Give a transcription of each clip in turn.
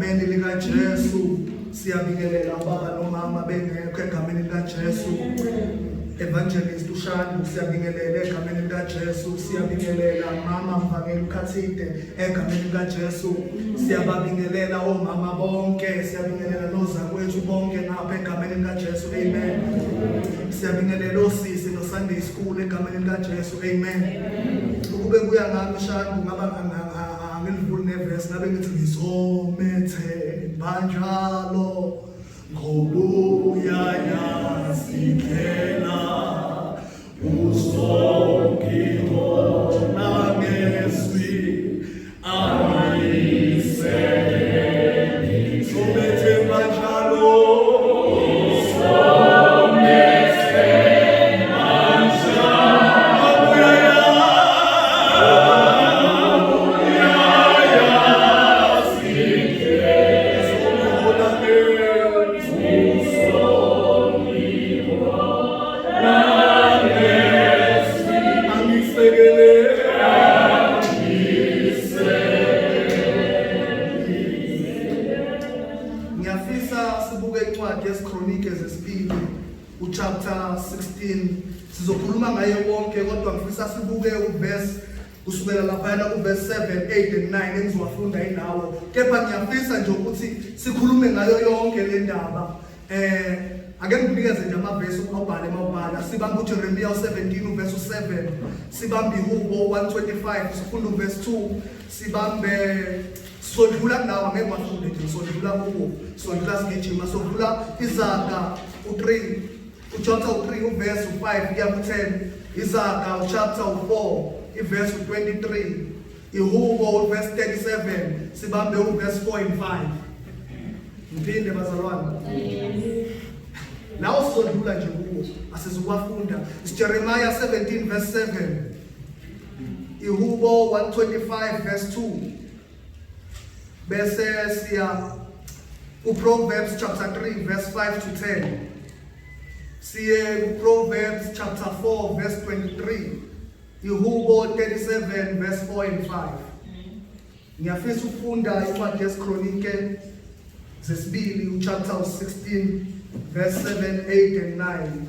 egameni likaJesu siyabingelela ubaba nomama bengekho egameni likaJesu. Evangelist uShandu siyabingelela egameni likaJesu. Siyabingelela mama Mvangeli uKhathide egameni likaJesu. Siyababingelela omama bonke, siyabingelela nozakwethu bonke ngapha egameni likaJesu. Amen. Siyabingelela osisi no Sunday school egameni likaJesu. Amen. Ukube kuya ngami Shandu ngaba ngilivule neverse ngabe ngithi ngizomethe banjalo ngobuya yasikela uzongibona ngeswi ayisele ngizomethe banjalo chapter 16 sizokhuluma ngaye wonke kodwa ngifisa sibuke uverse kusukela lapha kuverse 7, 8 and 9 engizowafunda inawo kepha ngiyafisa nje ukuthi sikhulume ngayo yonke le ndaba. Ake nginikeze nje amavesi ukubhala emabhala. Sibambe uJeremiya 17 uverse 7, sibambe iHubo 125 sifunda uverse 2, sibambe sodlula kunawo ngeke wafunde nje sodlula kuwo sodlula sigijima sodlula izaga u3 chapter 3 verse 5 kuya ku10, Izaga chapter 4 verse 23, iHubo verse 37, sibambe verse 4 and 5. Mphinde bazalwane. Nawo sodlula nje kuwo asizukwafunda. Jeremiah 17 verse 7, iHubo 125 verse 2. Bese siya uProverbs chapter 3 verse 5 to 10. See Proverbs chapter 4 verse 23, iHubo 37 verse 4 and 5. Ngiyafisa ukufunda incwadi IziKronike zesibili chapter 16 verse 7, 8 and 9.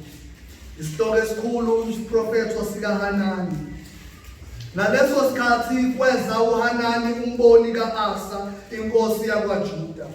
Isihloko esikhulu uprofeti wasikaHanani. Ngaleso sikhathi kweza uHanani umboni kaAsa inkosi yakwaJuda.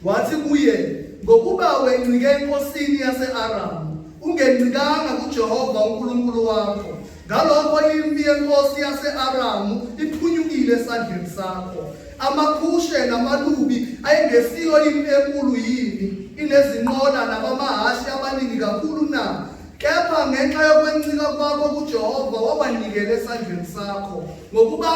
Wathi kuye, ngokuba wencike enkosini yase-Aramu ungencikanga kuJehova uNkulunkulu wakho, ngalokho impi yenkosi yase-Aramu iphunyukile esandleni sakho. Amakhushe namalubi ayengesiyo impi enkulu yini, inezinqola nabamahashi abaningi kakhulu na? Kepha ngenxa yokwencika kwakho kuJehova wabanikela esandleni sakho. Ngokuba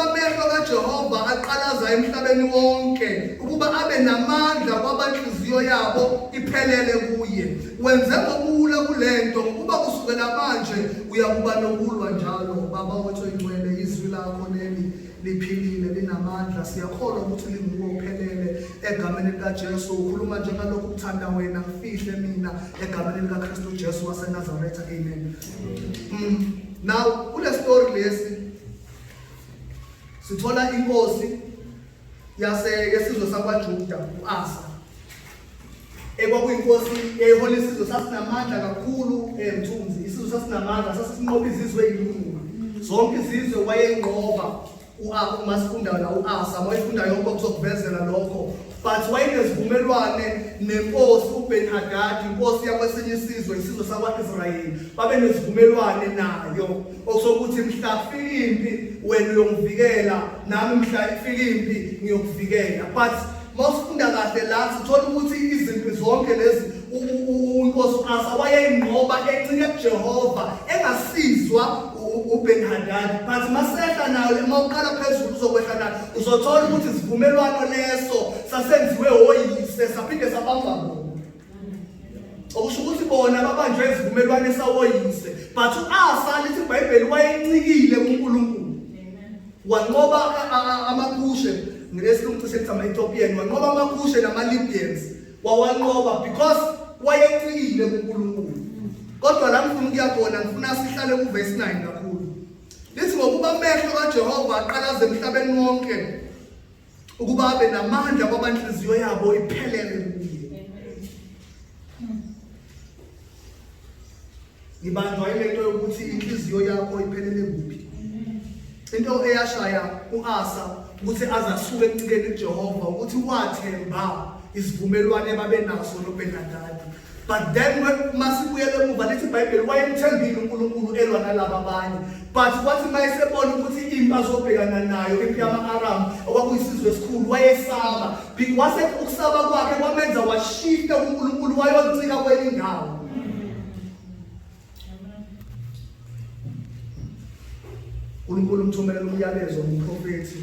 amehlo kaJehova aqalaza emhlabeni wonke, ukuba abe namandla kwabanhliziyo yabo iphelele kuye. Wenze ngobula kulento, ngokuba kusukela manje uyakuba nokulwa njalo. Baba wethu oyingcwele, izwi lakho leli liphilile linamandla. Siyakholwa ukuthi linguwe uphelele egameni likaJesu. Ukhuluma nje ngalokho ukuthanda wena, ngifihle mina egameni likaKristu Jesu waseNazaretha. Amen. Now kule story lesi sithola inkosi yesizwe sakwaJuda uAsa. Ekwakuyinkosi ehola isizwe sasinamandla kakhulu emthunzi. Isizwe sasinamandla, sasinqoba izizwe eziningi. Zonke izizwe wayeyinqoba umasifunda la uAsa, wayefunda yonke okuzokuvezela lokho. But wayenezivumelwane nenkosi uBen-Hadad, inkosi yakwesinye isizwe, isizwe sakwa-Israyeli. Babe nezivumelwane nayo, okusokuthi mhla kufika impi wena uyongivikela, nami mhla ifika impi ngiyokuvikela. But masifunda kahle la sithola ukuthi izinto zonke lezi inkosi uAsa wayeyinqoba encike kuJehova, engasizwa uBen-Hadad. But masehla nayo mawuqala phezulu uzokwehla nayo uzothola ukuthi isivumelwano leso sasenziwe oyise saphinde sabamba bona. Okusho ukuthi bona babanjwe isivumelwano esawoyise. But uAsa lithi iBhayibheli wayencikile kuNkulunkulu. Wanqoba amakhushe, ngesilungu sithi ama-Ethiopian, wanqoba amakhushe nama-Libyans. Wawanqoba because wayencikile kuNkulunkulu. Kodwa la ngifuna ukuya khona, ngifuna sihlale kuverse 9 kakhulu. Lithi ngokuba amehlo kaJehova aqalaza emhlabeni wonke, ukuba abe namandla kwabanhliziyo yabo iphelele kuye. Ngibanjwa ilento yokuthi inhliziyo yakho iphelele kuphi. Into eyashaya uAsa ukuthi azasuke ekucikeni kuJehova ukuthi wathemba isivumelwano babenaso noBenadadi. But then when masibuyele emuva lithi iBhayibheli wayemthembile uNkulunkulu elwa nalabo abanye. But kwathi mayesebona ukuthi impi azobhekana nayo impi yama-Aram okwakuyisizwe esikhulu wayesaba. Wase ukusaba kwakhe kwamenza washifta kuNkulunkulu wayoncika kwenye indawo. uNkulunkulu umthumelela umyalezo umprofethi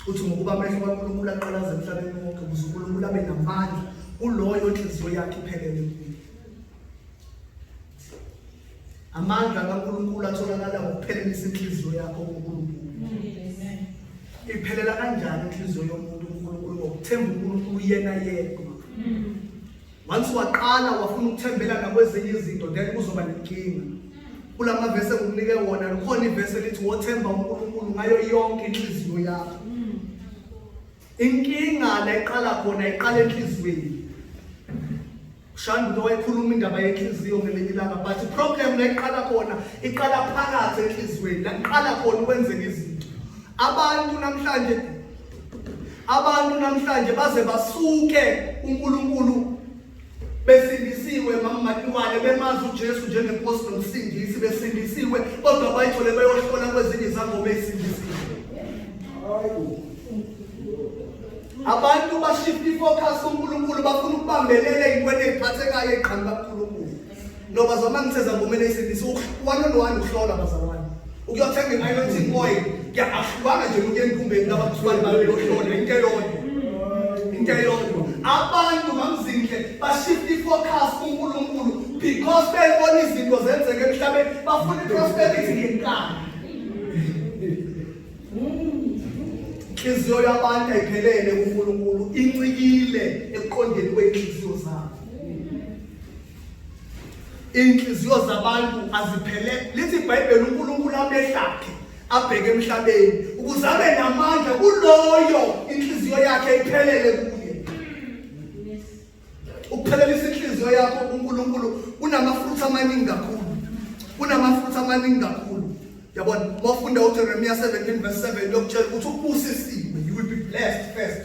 uthi ngokuba amehlo kaNkulunkulu aqalaza emhlabeni wonke ukuze uNkulunkulu abe namandla kuloyo inhliziyo yakhe iphelele kuye. Amandla kaNkulunkulu atholakala ngokuphelelisa inhliziyo yakho kuNkulunkulu. Iphelela kanjani inhliziyo yomuntu kuNkulunkulu ngokuthemba uNkulunkulu yena yedwa. Once waqala wafuna ukuthembela nakwezinye izinto then kuzoba nenkinga. Kulama verse engikunike wona kukhona iverse elithi wothemba uNkulunkulu ngayo yonke inhliziyo yakho. Inkinga la iqala khona iqala enhliziyweni. Shandu wayekhuluma indaba yenhliziyo ngelinye ilanga but problem la iqala khona iqala phakathi enhliziyweni. La iqala khona ukwenzeka izinto. Abantu namhlanje baze basuke uNkulunkulu besindisiwe mamatiwane bemazi uJesu njengenkosi nomsindisi besindisiwe kodwa bayithole bayohlola kwezinye izangoma ezisindisiwe. Abantu bashift ifocus kuNkulunkulu bafuna ukubambelela ezintweni eziphathekayo eqhamuka kuNkulunkulu. No bazama ngitheza ngomene isindisi one on one uhlola bazawani. Ukuyothenga i-anointing oil ahlukanga nje umuntu enkumbeni labakuswali babelohlola into eyodwa. Abantu mamzinhle bashift ifocus kuNkulunkulu because beyibona izinto zenzeka emhlabeni bafuna prosperity ngenkani. Inhliziyo yabantu ayiphelele kuNkulunkulu incikile ekuqondeni kwenhliziyo zabo. Inhliziyo zabantu aziphelele. Lithi iBhayibheli uNkulunkulu amehlakhe abheke emhlabeni ukuze abe namandla kuloyo inhliziyo yakhe iphelele kuye. Ukuphelelisa inhliziyo yakho kuNkulunkulu kunamafruit amaningi kakhulu. Yabona mawufunda uJeremiah 17 verse 7 lokutshela ukuthi ubusisiwe you will be blessed first.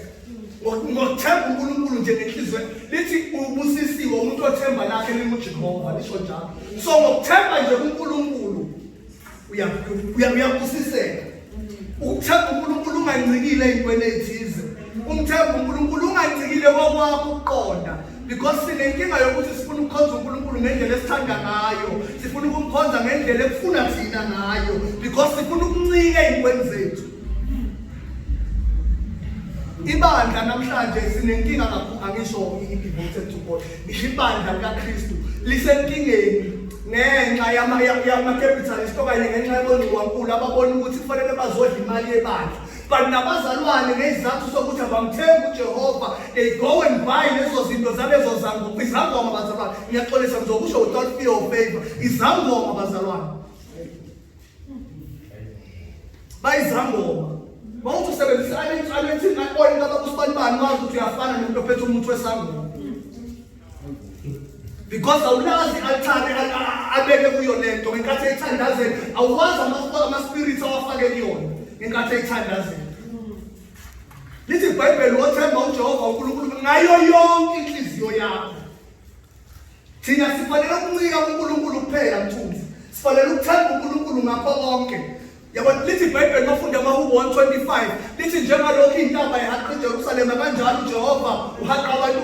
Ngokuthemba uNkulunkulu nje ngenhliziyo lithi ubusisiwe umuntu othemba lakhe linguJehova lisho njalo. So ngokuthemba nje kuNkulunkulu uyabusiseka. Ukuthemba uNkulunkulu ungancikile ezintweni ezithize. Umthemba uNkulunkulu ungancikile kokwakho ukuqonda. Because sinenkinga yokuthi sifuna ukukhonza uNkulunkulu ngendlela esithanda ngayo. Sifuna ukumkhonza ngendlela ekufuna thina ngayo because sifuna ukuncika ezintweni zethu. Ibandla namhlanje sinenkinga kakhulu angisho i-devoted to God. Ibandla likaKristu lisenkingeni ngenxa yama-capitalist okanye ngenxa yabonqwankulu ababona ukuthi kufanele bazodla imali yebandla. But nabazalwane ngezizathu sokuthi abamthembi uJehova they go and buy lezo zinto zalezo zangoma. Izangoma bazalwane ngiyaxolisa ngizokusho without fear of favor. Izangoma bazalwane bayizangoma. Mawuthi usebenzisa anointing oil ngabakusibani bani wazi ukuthi uyafana nomuntu ophethe umuthi wesangoma. Because awulazi altare abeke kuyo lento ngenkathi ethandazeni awuwazi ama-spirits awafake kuyona ngenkathi ethandazeni. Lithi iBhayibheli wothemba uJehova uNkulunkulu ngayo yonke inhliziyo yakho. Thina sifanele ukuncika kuNkulunkulu kuphela mthunzi. Sifanele ukuthemba uNkulunkulu ngakho konke. Yabona lithi iBhayibheli mafunda amaHubo 125 lithi njengalokho intaba ihaqa eJerusalema kanjalo uJehova uhaqa abantu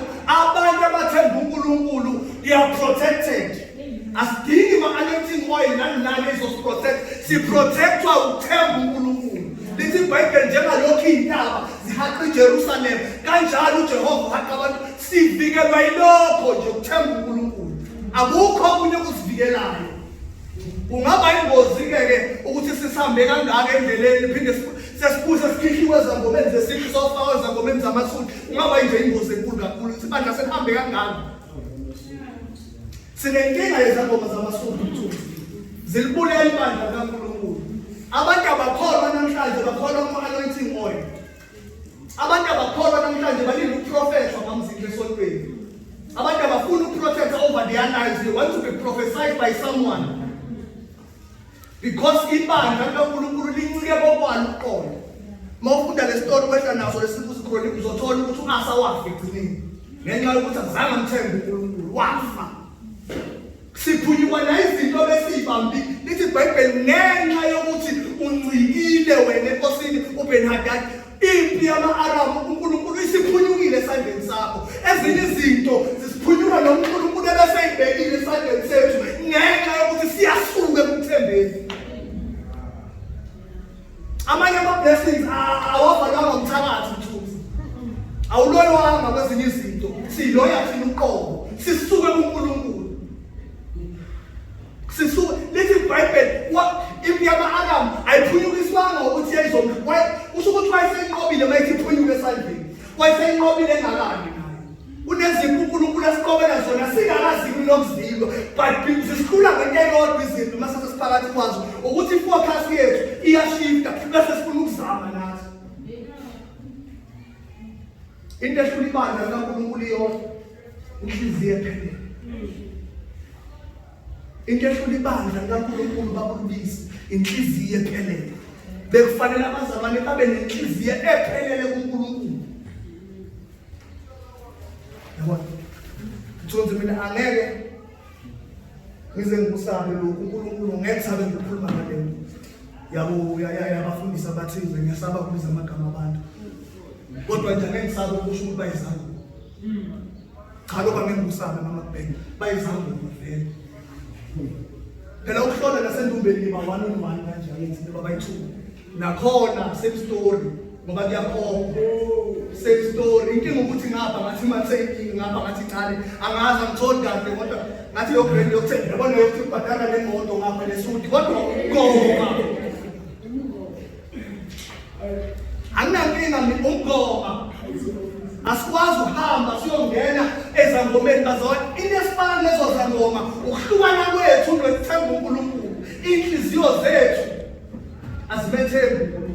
abathemba uNkulunkulu they are protected. Asidingi ma-anointing oil nani ezosiprotect. Siprotectwa ukuthemba uNkulunkulu. Lithi iBhayibheli njengalokho intaba zihaqa eJerusalema kanjalo uJehova uhaqa abantu. Sivikelwa yilokho nje ukuthemba uNkulunkulu. Akukho okunye okusivikelayo. Kungaba ingozi ke ukuthi sihambe kangaka endleleni phinde sesibuza sikhihliwe ezangomeni zesintu sofaka ezangomeni zamaSuthu. Kungaba nje ingozi enkulu kakhulu sibandla sehambe kangaka. Sinenkinga yezangoma zamaSuthu zilibulela ibandla kaNkulunkulu. Abantu abakholwa namhlanje bakholwa ku-anointing oil. Abantu abakholwa namhlanje balinde ukuprofethwa ngamzini esontweni. Abantu abafuna ukuprotect over their lives. They want to be prophesied by someone. Because ibandla likaNkulunkulu lincike kokwalo uqondo. Mawufunda le story wena naso IziKronike uzothola ukuthi uAsa wafa egcineni. Ngenxa yokuthi azange amthembe uNkulunkulu wafa. Siphunyukwa na izinto besibambi lithi iBhayibheli ngenxa yokuthi uncikile wena enkosini uBenhadad impi yama-Aramu uNkulunkulu isiphunyukile esandleni sakho. Ezinye izinto zisiphunyuka noNkulunkulu ebeseyibekile esandleni sethu ngenxa yokuthi siyasuka ekuthembeni. Amanye ama-blessings awavalwanga umthakathi mthuzi. Awuloyanga kwezinye izinto. Siloya thina uqobo. Sisuke kuNkulunkulu. Sisuke lithi iBhayibheli impi yama-Aramu ayiphunyukiswanga ngokuthi yayizomqoba. Usho ukuthi wayeseyinqobile mayithi iphunyuke esandleni. Wayeseyinqobile engalandi nayo. Kunezimpi uNkulunkulu asiqobela zona singakazibi nokuzilwa. But zisikhula ngento eyodwa izinto mase sesiphakathi kwazo ukuthi ifocus yethu iyashifta bese sifuna ukuzama nathi. Into ehlula ibandla likaNkulunkulu iyodwa inhliziyo ephelele. Into ehlula ibandla likaNkulunkulu babulisi inhliziyo ephelele. Bekufanele abazalwane babe nenhliziyo ephelele kuNkulunkulu. Yabona? Mthunzi mina angeke ngize ngikusabe lokhu uNkulunkulu ngeke sabe ngikhuluma ngale nto. Yabo yabafundisa abathize ngiyasaba ukubiza amagama abantu. Kodwa nje angeke ngisabe ukusho ukuthi bayizango. Cha lokho angeke ngikusabe mama kubheka. Bayizango vele. Phela ukuhlola nasendumbeni liba 1-on-1 kanje ayenzi baba bayithuka. Nakhona same story ngoba kuyakhona. Same story. Inkinga ukuthi ngapha ngathi mathe ngapha ngathi qale angazi angitholi kahle kodwa ngathi yo grade yokuthenga yabona yokuthi ubhadala le moto ngapha lesudi kodwa ngoma. Anginankinga ngomgoma. Asikwazi uhamba siyongena ezangomeni bazona. Into esifana lezo zangoma ukuhlukana kwethu nokuthemba uNkulunkulu. Inhliziyo zethu azibethembi uNkulunkulu.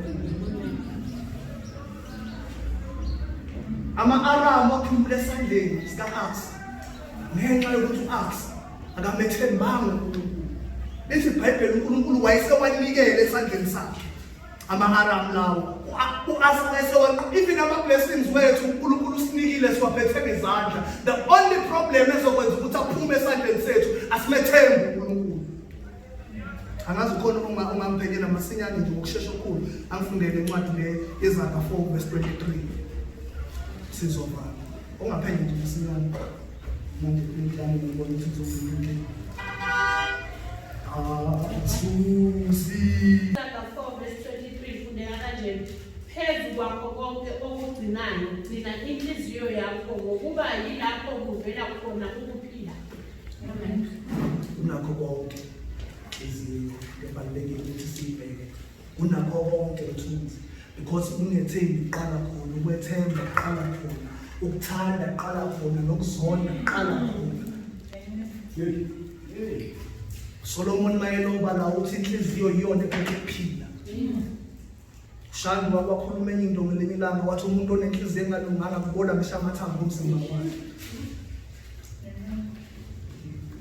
Ama-Aramu aphumule esandleni sika-Asa ngenxa yokuthi u-Asa akamethembanga uNkulunkulu. Lithi iBhayibheli uNkulunkulu wayesewanikele esandleni sakhe ama-Aramu lawo. U-Asa even ama-blessings wethu uNkulunkulu usinikile siwaphethe ngezandla. The only problem ezokwenza ukuthi aphume esandleni sethu asimethembe uNkulunkulu. Angazi ukhona ungangiphelela masinyane nje ngokusheshsha okukhulu angifundele incwadi le Izaga 4:23. Sizova. Ungaphenye nje masinyane. Manje imidlalo ngibona ukuthi izovula. Izaga 4:23 fundeka kanje. Phezu kwakho konke okugcinayo gcina inhliziyo yakho ngokuba yilapho kuvela khona ukuphila. Amen. Unakho konke izinto ebalulekile ukuthi sibheke. Unakho konke mthunzi because ungethembi qala khona, ukwethemba qala khona, ukuthanda qala khona, nokuzonda qala khona. Solomon mayeloba la uthi inhliziyo iyona ekuphila. Shani wakhuluma enye into ngelinye ilanga wathi umuntu onenhliziyo engalunganga kubona ngisho amathambo omzimba wakhe.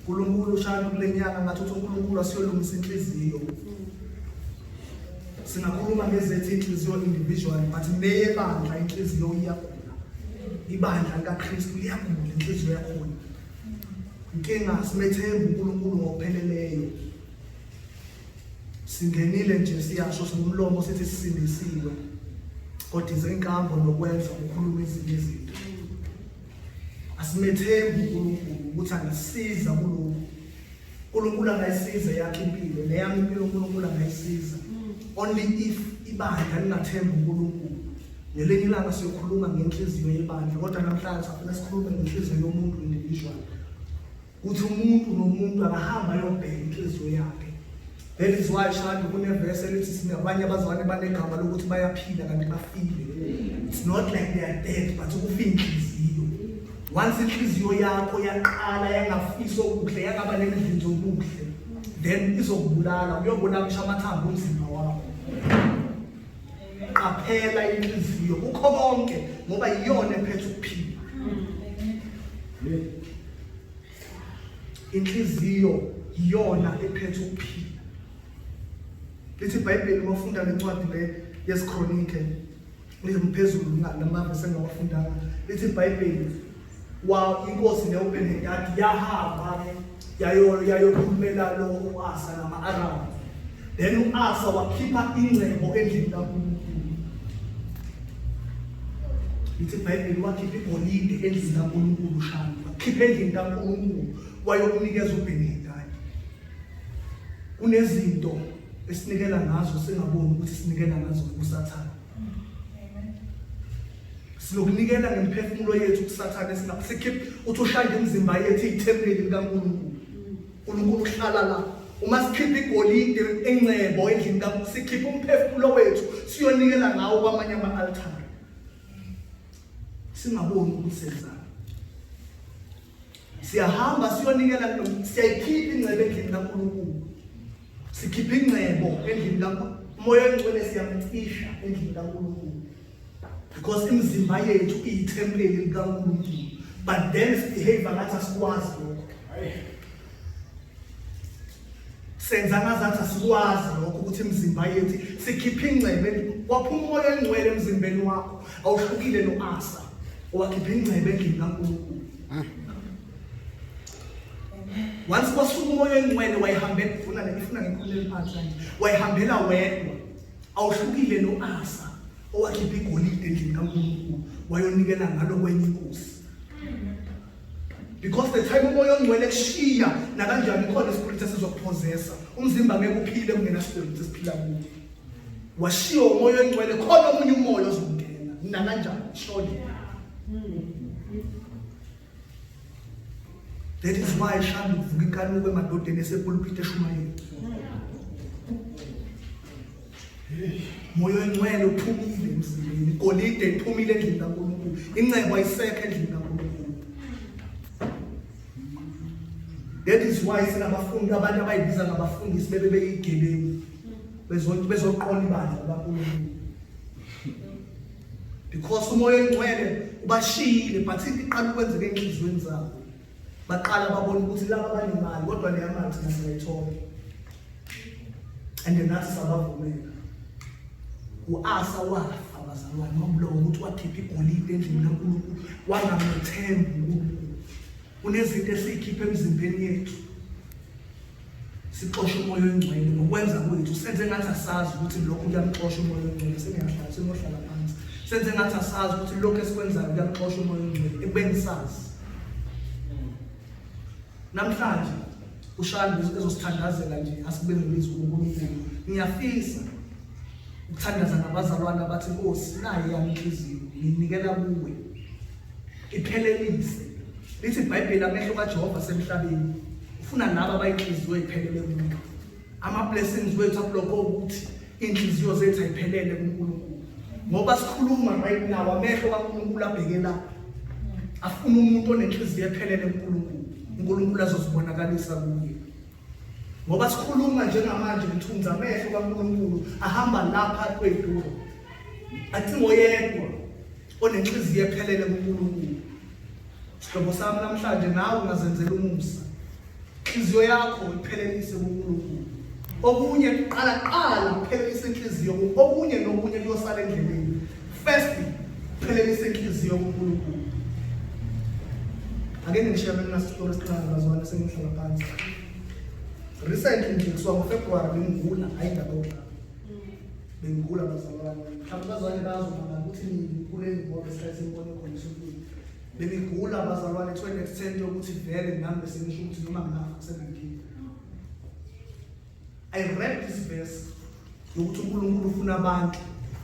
uNkulunkulu shani kulenyanga ngathi uNkulunkulu asiyolungisa inhliziyo. Singakhuluma ngezethu inhliziyo individual but neyebandla inhliziyo iyagula. Ibandla likaKristu liyagula inhliziyo yakhona. Inkinga simethemba uNkulunkulu ngokupheleleyo. Singenile nje siyasho ngomlomo sithi sisindisiwe. Kodwa izenkambo nokwenza ukukhuluma ezinye izinto. Asimethemba uNkulunkulu ukuthi angasiza kuloko. uNkulunkulu angayisiza yakhe impilo neyami impilo uNkulunkulu angayisiza. Only if ibandla lingathemba uNkulunkulu. Ngelinye ilanga siyokhuluma ngenhliziyo yebandla kodwa namhlanje sifuna sikhulume ngenhliziyo yomuntu individual. Ukuthi umuntu nomuntu akahamba ayobheka inhliziyo yakhe. That is why shandi kuneverse elithi sinabanye abazalwane banegama lokuthi bayaphila kanti bafile. It's not like they are dead but ukufika inhliziyo. Once inhliziyo yakho yaqala yangafisa okuhle yangaba nemidlinzo okuhle then izokubulala uyobona ngisho amathambo omzimba wakho. qaphela inhliziyo kukho konke ngoba iyona ephethe ukuphila. Inhliziyo iyona ephethe ukuphila. Lithi iBhayibheli mawufunda lencwadi le IziKronike ngimphezulu ngamavesi engawafundanga. Lithi iBhayibheli inkosi leyoBhenhadadi yahamba yayokhulumela lo uAsa nama-Aramu. Then uAsa wakhipha ingcebo endlini kaNkulunkulu. Lithi iBhayibheli wakhipha igolide endlini kaNkulunkulu shana. Wakhipha endlini kaNkulunkulu wayokunikeza uBhenhadadi. Kunezinto esinikela ngazo singaboni ukuthi sinikela ngazo kuSathane. Silokunikela ngemphefumulo yethu kuSathane singakusikhipha uthi ushaya imizimba yethu ithempeli likaNkulunkulu. uNkulunkulu uhlala la. Uma sikhipha igolide engcebo endlini kaNkulunkulu sikhipha umphefumulo wethu siyonikela ngawo kwamanye ama-altare. Singaboni ukuthi senzani. Siyahamba siyonikela siyayikhipha ingcebo endlini kaNkulunkulu. Sikhipha ingcebo endlini kaNkulunkulu. Umoya oyingcwele siyamcisha endlini kaNkulunkulu. Because imizimba yethu iyithempeli likaNkulunkulu. But then sibehave ngathi asikwazi lokho. Senza ngazathi asikwazi lokho ukuthi imizimba yethu sikhipha ingcebo. Waphuma umoya oyingcwele emzimbeni wakho awuhlukile noAsa owakhipha ingcebo endlini kaNkulunkulu. Once kwasuka umoya oyingcwele wayihambela ifuna ngikhululele phansi manje. Wayihambela wedwa awuhlukile noAsa owakhipha igolide endlini kaNkulunkulu wayonikela ngalo kwenye inkosi. Because the time umoya oyingcwele kushiya nakanjani khona ispirit esizokuphozesa. Umzimba ngeke uphile kungena spirit esiphila kuwo. Washiya umoya oyingcwele khona omunye umoya ozongena nakanjani surely. That is why shanda ukuvuka inkanuko emadodeni esepulpit eshumayela. Moya oyingcwele uphumile emzimbeni, igolide iphumile endlini kaNkulunkulu, ingcebo ayisekho endlini kaNkulunkulu. That is why sinabafundi abantu abayibiza ngabafundisi bebe beyigebengu bezoqola ibandla laNkulunkulu. Because umoya oyingcwele ubashiyile but iqala ukwenzeka enhlizweni zabo. Baqala babona ukuthi laba banemali kodwa leya mali thina siyayithola. And nathi sabavumela. uAsa wafa abazalwane wamlowo ukuthi wakhipha igolide endlini kaNkulunkulu wangamethemba uNkulunkulu. Kunezinto esikhipha emzimbeni yethu. Sixosha umoya oyingcwele ngokwenza kwethu senze ngathi asazi ukuthi lokho kuyamxosha umoya oyingcwele senohlala phansi. Senze ngathi asazi ukuthi lokho esikwenzayo kuyamxosha umoya oyingcwele ekubeni sazi. Namhlanje ushanda ezosithandazela nje asibengelizi uNkulunkulu. Ngiyafisa ukuthandaza nabazalwane abathi Nkosi naye yami inhliziyo nginikela kuwe. Iphelelise. Lithi iBhayibheli amehlo kaJehova semhlabeni ufuna nabo abayinhliziyo iphelele kuNkulunkulu. Ama blessings wethu akulokho ukuthi inhliziyo zethu ayiphelele kuNkulunkulu. Ngoba sikhuluma right now amehlo kaNkulunkulu abheke la. Afuna umuntu onenhliziyo ephelele kuNkulunkulu. uNkulunkulu azozibonakalisa kuye. Ngoba sikhuluma njengamanje ngithunza amehlo kaNkulunkulu ahamba lapha kweduro. Athi ngoyedwa onenhliziyo ephelele kuNkulunkulu. Sihlobo sami namhlanje nawe ungazenzela umusa. Inhliziyo yakho iphelelise kuNkulunkulu. Okunye qala uphelelise inhliziyo, okunye nokunye kuyosala endleleni. First uphelelise inhliziyo kuNkulunkulu. Again ngishiya mina story esiqala bazwana sengihlala phansi. Recently nje kuswa ngoFebruary bengigula ayindabona. Bengigula bazalwane. Mhlawumbe bazalwane bazobona ukuthi ngikule ngoba isikhathi sengibone khona isempilo. Bengigula bazalwane to an extent yokuthi vele nami bese ngisho ukuthi noma ngingafa kusenankinga. I read this verse yokuthi uNkulunkulu ufuna abantu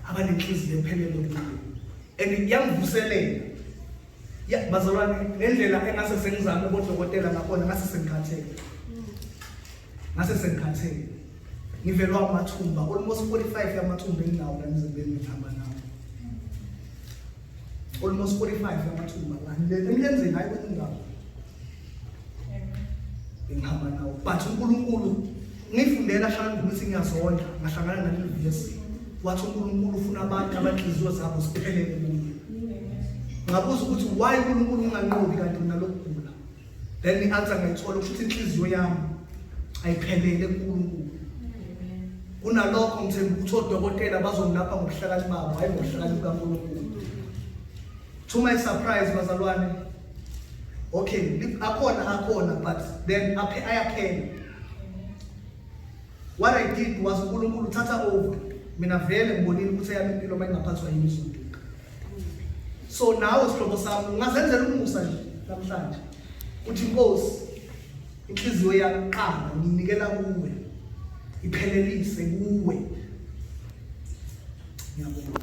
abanenhliziyo ephelele kuye. And yangivuselela. Ya bazalwane ngendlela engase sengizame bodokotela ngakhona ngase sengikhathele. Ngivelwa amathumba almost 45 yamathumba enginawo la emzimbeni ngihamba nawo. Almost 45 yamathumba la emlenzeni hayi kwendawo. Ngihamba nawo. But uNkulunkulu ngifundela shana ukuthi ngiyazonda ngahlangana naleli verse. wathi uNkulunkulu ufuna abantu abanhliziyo zabo ziphelele kuye. Ngabuza ukuthi why uNkulunkulu unganqobi kanti unalokugula? Then i-answer ngayithola ukuthi inhliziyo yami ayiphelele kuNkulunkulu. Kunalokho ngithemba ukuthi odokotela bazongilapha ngokuhlakanipha babo, hayi ngokuhlakanipha kaNkulunkulu. To my surprise, bazalwane, okay, akhona, but then ayaphela. What I did was uNkulunkulu thatha over. Mina vele ngibonile ukuthi yami impilo mayingaphathwa yimizungu. So nawe sihlobo sami ungazenzela umusa nje namhlanje. Uthi Nkosi, inhliziyo yami qala nginikela kuwe. Iphelelise kuwe. Ngiyabonga.